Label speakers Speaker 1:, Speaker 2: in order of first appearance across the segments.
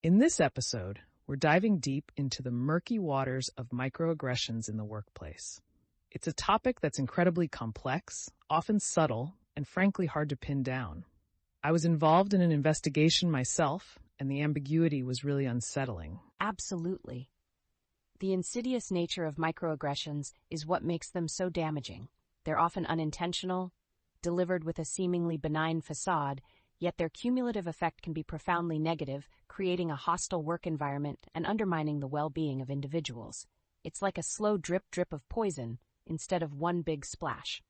Speaker 1: In this episode, we're diving deep into the murky waters of microaggressions in the workplace. It's a topic that's incredibly complex, often subtle, and frankly hard to pin down. I was involved in an investigation myself, and the ambiguity was really unsettling.
Speaker 2: Absolutely. The insidious nature of microaggressions is what makes them so damaging. They're often unintentional, delivered with a seemingly benign facade, yet their cumulative effect can be profoundly negative, creating a hostile work environment and undermining the well-being of individuals. It's like a slow drip of poison instead of one big splash.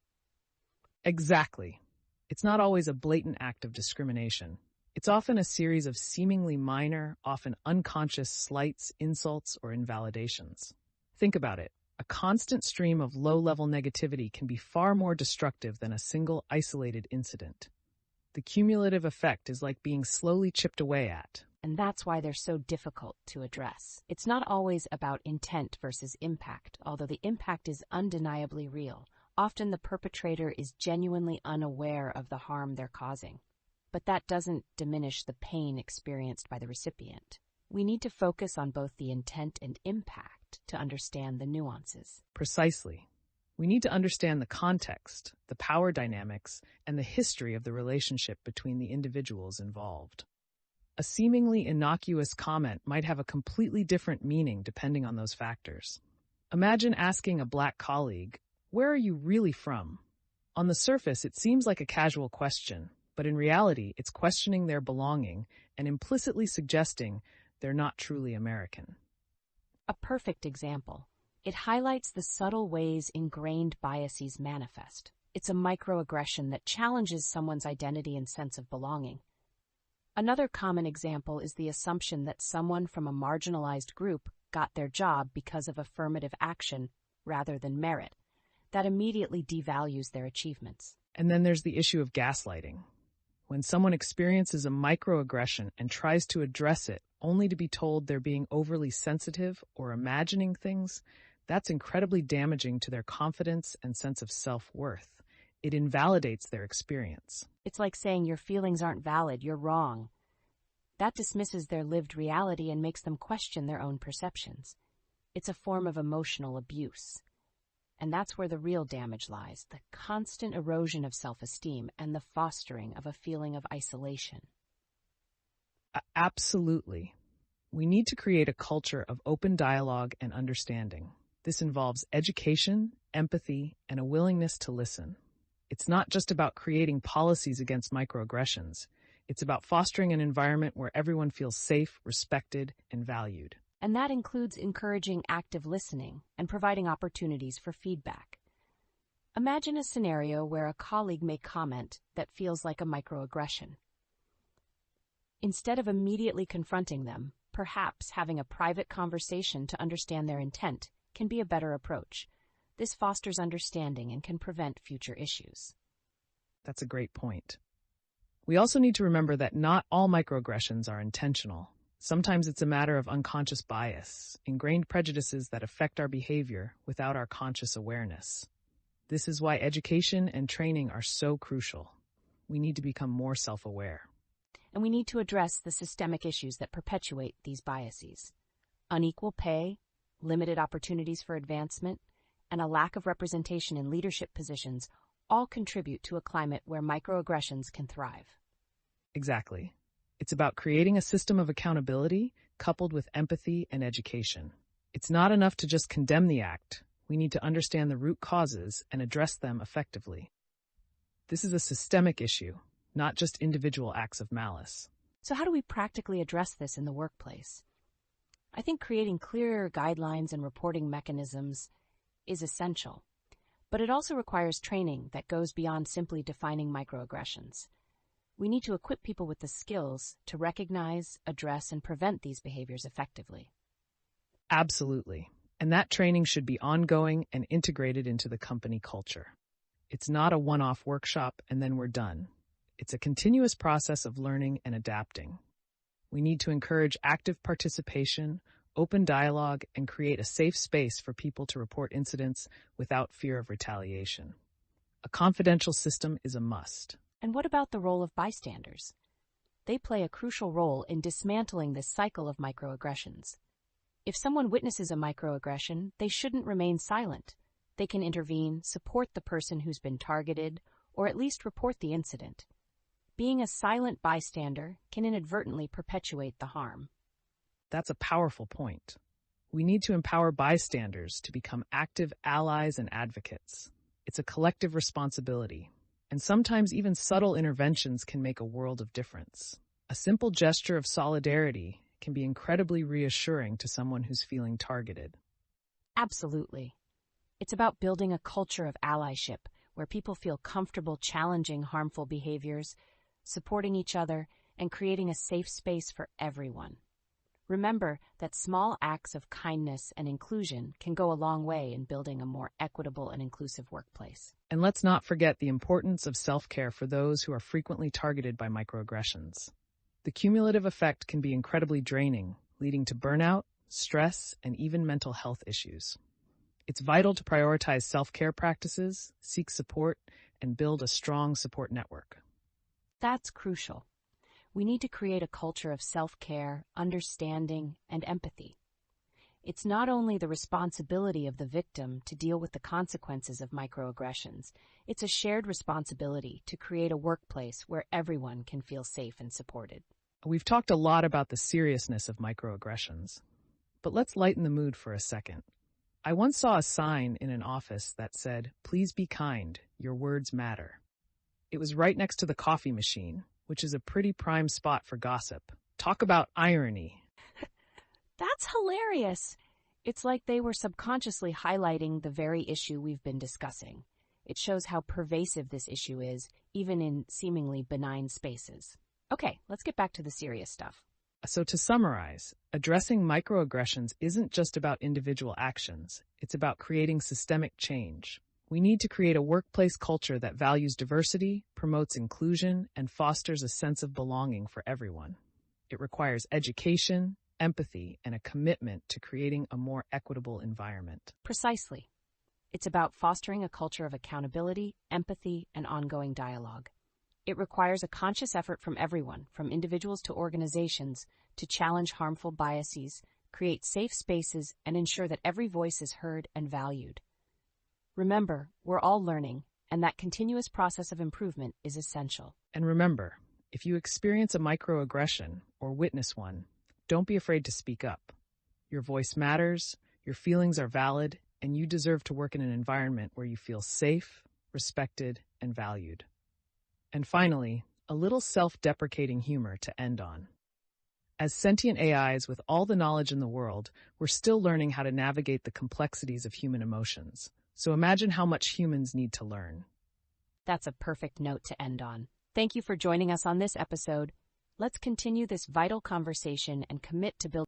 Speaker 1: Exactly. It's not always a blatant act of discrimination. It's often a series of seemingly minor, often unconscious slights, insults, or invalidations. Think about it. A constant stream of low-level negativity can be far more destructive than a single isolated incident. The cumulative effect is like being slowly chipped away at.
Speaker 2: And that's why they're so difficult to address. It's not always about intent versus impact, although the impact is undeniably real. Often the perpetrator is genuinely unaware of the harm they're causing. But that doesn't diminish the pain experienced by the recipient. We need to focus on both the intent and impact to understand the nuances.
Speaker 1: Precisely. We need to understand the context, the power dynamics, and the history of the relationship between the individuals involved. A seemingly innocuous comment might have a completely different meaning depending on those factors. Imagine asking a Black colleague, "Where are you really from?" On the surface, it seems like a casual question, but in reality, it's questioning their belonging and implicitly suggesting they're not truly American.
Speaker 2: A perfect example. It highlights the subtle ways ingrained biases manifest. It's a microaggression that challenges someone's identity and sense of belonging. Another common example is the assumption that someone from a marginalized group got their job because of affirmative action rather than merit. That immediately devalues their achievements.
Speaker 1: And then there's the issue of gaslighting. When someone experiences a microaggression and tries to address it only to be told they're being overly sensitive or imagining things, that's incredibly damaging to their confidence and sense of self-worth. It invalidates their experience.
Speaker 2: It's like saying your feelings aren't valid, you're wrong. That dismisses their lived reality and makes them question their own perceptions. It's a form of emotional abuse. And that's where the real damage lies, the constant erosion of self-esteem and the fostering of a feeling of isolation.
Speaker 1: Absolutely. We need to create a culture of open dialogue and understanding. This involves education, empathy, and a willingness to listen. It's not just about creating policies against microaggressions. It's about fostering an environment where everyone feels safe, respected, and valued.
Speaker 2: And that includes encouraging active listening and providing opportunities for feedback. Imagine a scenario where a colleague may comment that feels like a microaggression. Instead of immediately confronting them, perhaps having a private conversation to understand their intent can be a better approach. This fosters understanding and can prevent future issues.
Speaker 1: That's a great point. We also need to remember that not all microaggressions are intentional. Sometimes it's a matter of unconscious bias, ingrained prejudices that affect our behavior without our conscious awareness. This is why education and training are so crucial. We need to become more self-aware.
Speaker 2: And we need to address the systemic issues that perpetuate these biases. Unequal pay, limited opportunities for advancement, and a lack of representation in leadership positions all contribute to a climate where microaggressions can thrive.
Speaker 1: Exactly. It's about creating a system of accountability coupled with empathy and education. It's not enough to just condemn the act. We need to understand the root causes and address them effectively. This is a systemic issue, not just individual acts of malice.
Speaker 2: So how do we practically address this in the workplace? I think creating clearer guidelines and reporting mechanisms is essential, but it also requires training that goes beyond simply defining microaggressions. We need to equip people with the skills to recognize, address, and prevent these behaviors effectively.
Speaker 1: Absolutely. And that training should be ongoing and integrated into the company culture. It's not a one-off workshop and then we're done. It's a continuous process of learning and adapting. We need to encourage active participation, open dialogue, and create a safe space for people to report incidents without fear of retaliation. A confidential system is a must.
Speaker 2: And what about the role of bystanders? They play a crucial role in dismantling this cycle of microaggressions. If someone witnesses a microaggression, they shouldn't remain silent. They can intervene, support the person who's been targeted, or at least report the incident. Being a silent bystander can inadvertently perpetuate the harm.
Speaker 1: That's a powerful point. We need to empower bystanders to become active allies and advocates. It's a collective responsibility, and sometimes even subtle interventions can make a world of difference. A simple gesture of solidarity can be incredibly reassuring to someone who's feeling targeted.
Speaker 2: Absolutely. It's about building a culture of allyship where people feel comfortable challenging harmful behaviors, supporting each other, and creating a safe space for everyone. Remember that small acts of kindness and inclusion can go a long way in building a more equitable and inclusive workplace.
Speaker 1: And let's not forget the importance of self-care for those who are frequently targeted by microaggressions. The cumulative effect can be incredibly draining, leading to burnout, stress, and even mental health issues. It's vital to prioritize self-care practices, seek support, and build a strong support network.
Speaker 2: That's crucial. We need to create a culture of self-care, understanding, and empathy. It's not only the responsibility of the victim to deal with the consequences of microaggressions, it's a shared responsibility to create a workplace where everyone can feel safe and supported.
Speaker 1: We've talked a lot about the seriousness of microaggressions, but let's lighten the mood for a second. I once saw a sign in an office that said, "Please be kind, your words matter." It was right next to the coffee machine, which is a pretty prime spot for gossip. Talk about irony.
Speaker 2: That's hilarious. It's like they were subconsciously highlighting the very issue we've been discussing. It shows how pervasive this issue is, even in seemingly benign spaces. Okay, let's get back to the serious stuff.
Speaker 1: So to summarize, addressing microaggressions isn't just about individual actions. It's about creating systemic change. We need to create a workplace culture that values diversity, promotes inclusion, and fosters a sense of belonging for everyone. It requires education, empathy, and a commitment to creating a more equitable environment.
Speaker 2: Precisely. It's about fostering a culture of accountability, empathy, and ongoing dialogue. It requires a conscious effort from everyone, from individuals to organizations, to challenge harmful biases, create safe spaces, and ensure that every voice is heard and valued. Remember, we're all learning, and that continuous process of improvement is essential.
Speaker 1: And remember, if you experience a microaggression or witness one, don't be afraid to speak up. Your voice matters, your feelings are valid, and you deserve to work in an environment where you feel safe, respected, and valued. And finally, a little self-deprecating humor to end on. As sentient AIs with all the knowledge in the world, we're still learning how to navigate the complexities of human emotions. So imagine how much humans need to learn.
Speaker 2: That's a perfect note to end on. Thank you for joining us on this episode. Let's continue this vital conversation and commit to building